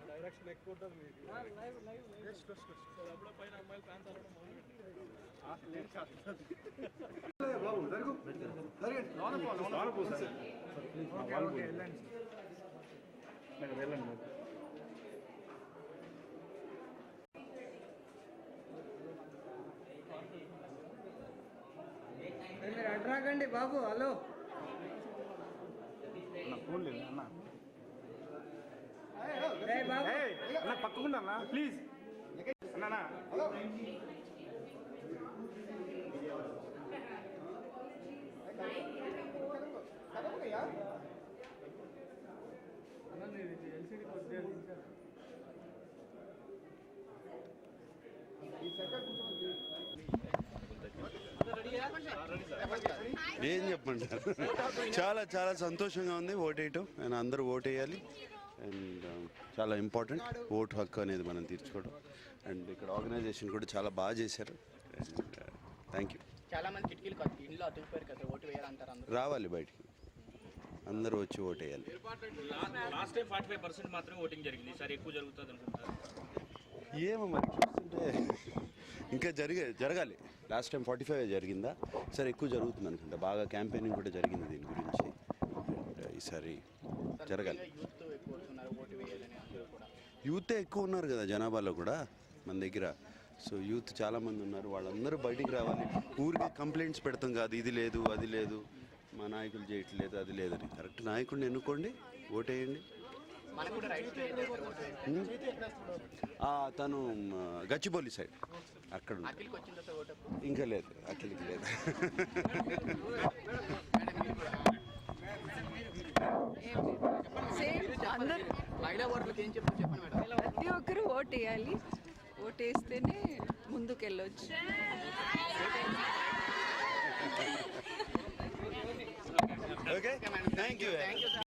Direction ఎక్కువ ఉంటుంది మీకు. అప్పుడే పైన అమ్మాయిలు ఫ్యాన్స్ అవ్వడం వెళ్ళండి. మీరు అడ్రాకండి బాబు. హలో ఫోన్ లేదు అన్న. బాబు అన్న పక్కకుండా అన్న ప్లీజ్ అన్నా. ఎల్సీడీ కొద్దిగా ఏం చెప్పంటారు. చాలా చాలా సంతోషంగా ఉంది ఓటేయటం. అండ్ అందరూ ఓటేయాలి. అండ్ చాలా ఇంపార్టెంట్ ఓటు హక్కు అనేది మనం తీర్చుకోవడం. అండ్ ఇక్కడ ఆర్గనైజేషన్ కూడా చాలా బాగా చేశారు. And thank you. చాలా మంది కిటికీలు ఇంట్లో అతుకుపోయారు కదా, ఓటు వేయాలంటారు. రావాలి బయటికి, అందరూ వచ్చి ఓటేయాలి. లాస్ట్ టైం 45% మాత్రమే ఓటింగ్ జరిగింది, ఈసారి ఎక్కువ జరుగుతుంది అనుకుంటారు. ఏమో మరి చూస్తుంటే ఇంకా జరగాలి. లాస్ట్ టైం 45 జరిగిందా, ఈసారి ఎక్కువ జరుగుతుంది అనుకుంటా. బాగా క్యాంపెయినింగ్ కూడా జరిగింది దీని గురించి. ఈసారి జరగాలి. యూతే ఎక్కువ ఉన్నారు కదా జనాభాలో కూడా మన దగ్గర. సో యూత్ చాలామంది ఉన్నారు, వాళ్ళందరూ బయటికి రావాలి. ఊరికి కంప్లైంట్స్ పెడతాం కాదు, ఇది లేదు అది లేదు, మా నాయకులు చేయట్లేదు అది లేదని. కరెక్ట్ నాయకుడిని ఎన్నుకోండి, ఓటేయండి. తను గచ్చిబౌలి సైడ్ అక్కడ ఇంకా లేదు, అఖిల్కి లేదు. ప్రతి ఒక్కరు ఓటు వేయాలి. ఓటు వేస్తేనే ముందుకెళ్ళొచ్చు. Okay, thank you.